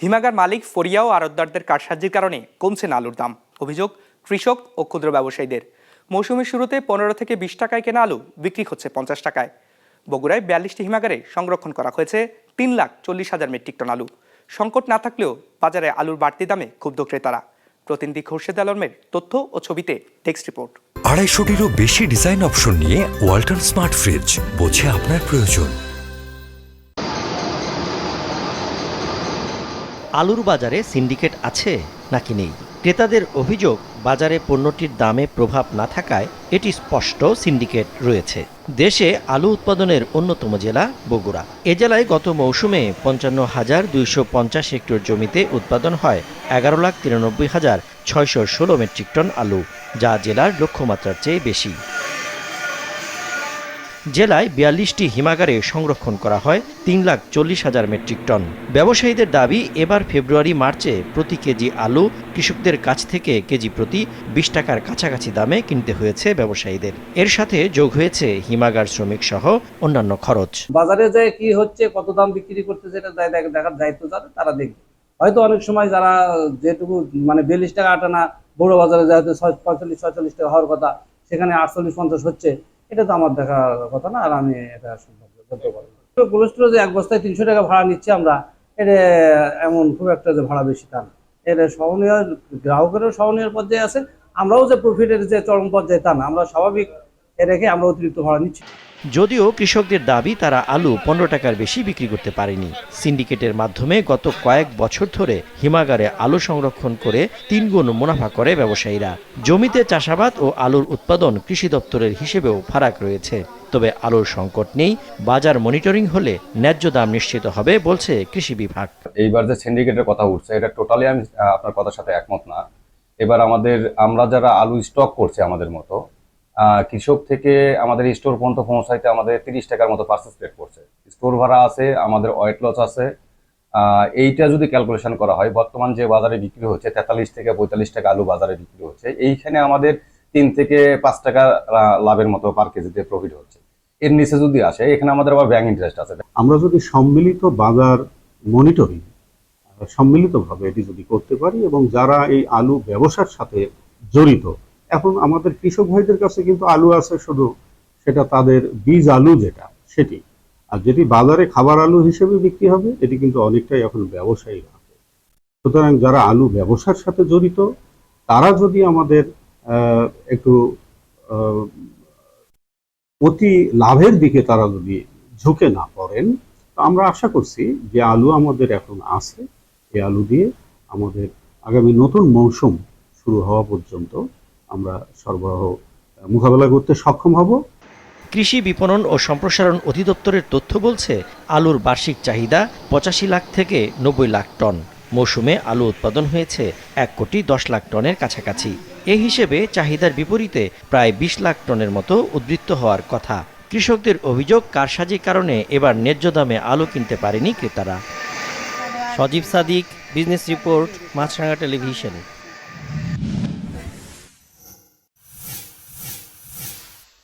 হিমাগার মালিক ফরিয়া ও আড়তদারদের কারসাজির কারণে কমছে না আলুর দাম। অভিযোগ কৃষক ও ক্ষুদ্র ব্যবসায়ীদের। মৌসুমের শুরুতে 15 থেকে 20 টাকায় কেনা আলু বিক্রি হচ্ছে 50 টাকায়। বগুড়ায় 42টি হিমাগারে সংরক্ষণ করা হয়েছে 3,40,000 মেট্রিক টন আলু। সংকট না থাকলেও বাজারে আলুর বাড়তি দামে ক্ষুব্ধ ক্রেতারা। প্রতিনিধি খোরশেদ আলমের তথ্য ও ছবিতে টেক্সট রিপোর্ট। 250-টিরও বেশি ডিজাইন অপশন নিয়ে ওয়ালটন স্মার্ট ফ্রিজ, বোঝে আপনার প্রয়োজন। আলুর বাজারে সিন্ডিকেট আছে নাকি নেই? ক্রেতাদের অভিযোগ, বাজারে পণ্যটির দামে প্রভাব না থাকায় এটি স্পষ্ট সিন্ডিকেট রয়েছে। দেশে আলু উৎপাদনের অন্যতম জেলা বগুড়া। এ জেলায় গত মৌসুমে 55,250 হেক্টর জমিতে উৎপাদন হয় 11,93,616 মেট্রিক টন আলু, যা জেলার লক্ষ্যমাত্রার চেয়ে বেশি। জেলায় 42টি হিমাগারে সংরক্ষণ করা হয় 3,40,000 মেট্রিক টন। ব্যবসায়ীদের দাবি, এবার ফেব্রুয়ারি-মার্চে প্রতি কেজি আলু কৃষকদের কাছ থেকে কেজি প্রতি 20 টাকার কাছাকাছি দামে কিনতে হয়েছে ব্যবসায়ীদের। এর সাথে যোগ হয়েছে হিমাগার শ্রমিক সহ অন্যান্য খরচ। বাজারে যে কি হচ্ছে, কত দাম বিক্রি করতেছে, এটা দেখার দায়িত্ব যাদের, তারা দেখবে। হয়তো অনেক সময় যারা যেটুকু 42 টাকা আটানা বড় বাজারে যেহেতু 45-46 টাকা হওয়ার কথা, সেখানে 48-50 হচ্ছে, এটা তো আমার দেখার কথা না। আর আমি এটা বলতে পারি কোল্ড স্টোরেজে এক বস্তায় 300 টাকা ভাড়া নিচ্ছি আমরা, এটা এমন খুব একটা যে ভাড়া বেশি তা না। এটা সহনীয়, গ্রাহকেরও সহনীয় পর্যায়ে আছে। আমরাও যে প্রফিটের যে চরম পর্যায়ে তা না, আমরা স্বাভাবিক রেখে আমরা অতিরিক্ত ভাড়া নিচ্ছি। যদিও কৃষকদের দাবি, তারা আলু 15 টাকার বেশি বিক্রি করতে পারেনি। সিন্ডিকেটের মাধ্যমে গত কয়েক বছর ধরে হিমাগারে আলু সংরক্ষণ করে 3 গুণ মুনাফা করে ব্যবসায়ীরা। জমিতে চাষাবাদ ও আলুর উৎপাদন কৃষি দপ্তরের হিসেবেও ফারাক রয়েছে। তবে আলুর সংকট নেই, বাজার মনিটরিং হলে ন্যায্য দাম নিশ্চিত হবে বলছে কৃষি বিভাগ। এইবার যে সিন্ডিকেটের কথা উঠছে, এটা টোটালি আমি আপনার কথার সাথে একমত না। এবার আমরা যারা আলু স্টক করছে, আমাদের মতো কৃষক থেকে আমাদের স্টোর পর্যন্ত পৌঁছাইতে আমাদের 30 টাকার মতো পারচেজ রেট পড়ছে। স্টোর ভাড়া আছে, আমাদের ওয়েট লস আছে। এইটা যদি ক্যালকুলেশন করা হয়, বর্তমান যে বাজারে বিক্রি হচ্ছে 43 থেকে 45 টাকা আলু বাজারে বিক্রি হচ্ছে, এইখানে আমাদের 3 থেকে 5 টাকা লাভের মতো পার কেজিতে প্রফিট হচ্ছে। এর নিচে যদি আসে, এখানে আমাদের আবার ব্যাংক ইন্টারেস্ট আছে। আমরা যদি সম্মিলিত বাজার মনিটরিং সম্মিলিতভাবে এটি যদি করতে পারি, এবং যারা এই আলু ব্যবসার সাথে জড়িত, এখন আমাদের কৃষক ভাইদের কাছে কিন্তু আলু আছে শুধু, সেটা তাদের বীজ আলু যেটা সেটি, আর যেটি বাজারে খাবার আলু হিসেবে বিক্রি হবে, এটি কিন্তু অনেকটাই এখন ব্যবসায়ী রাখে। সুতরাং যারা আলু ব্যবসার সাথে জড়িত, তারা যদি আমাদের একটু অতি লাভের দিকে তারা যদি ঝুঁকে না পড়েন, তো আমরা আশা করছি যে আলু আমাদের এখন আছে, এই আলু দিয়ে আমাদের আগামী নতুন মৌসুম শুরু হওয়া পর্যন্ত আমরা সরবরাহ মোকাবেলা করতে সক্ষম হব। কৃষি বিপণন ও সম্প্রসারণ অধিদপ্তরের তথ্য বলছে, আলুর বার্ষিক চাহিদা 85 লাখ থেকে 90 লাখ টন। মৌসুমে আলু উৎপাদন হয়েছে 1,10,00,000 টনের কাছাকাছি। এই হিসেবে চাহিদার বিপরীতে প্রায় 20 লাখ টনের মতো উদ্বৃত্ত হওয়ার কথা। কৃষকদের অভিযোগ, কারসাজির কারণে এবার ন্যায্য দামে আলু কিনতে পারেনি ক্রেতারা। সজীব সাদিক, বিজনেস রিপোর্ট, মাছরাঙা টেলিভিশন।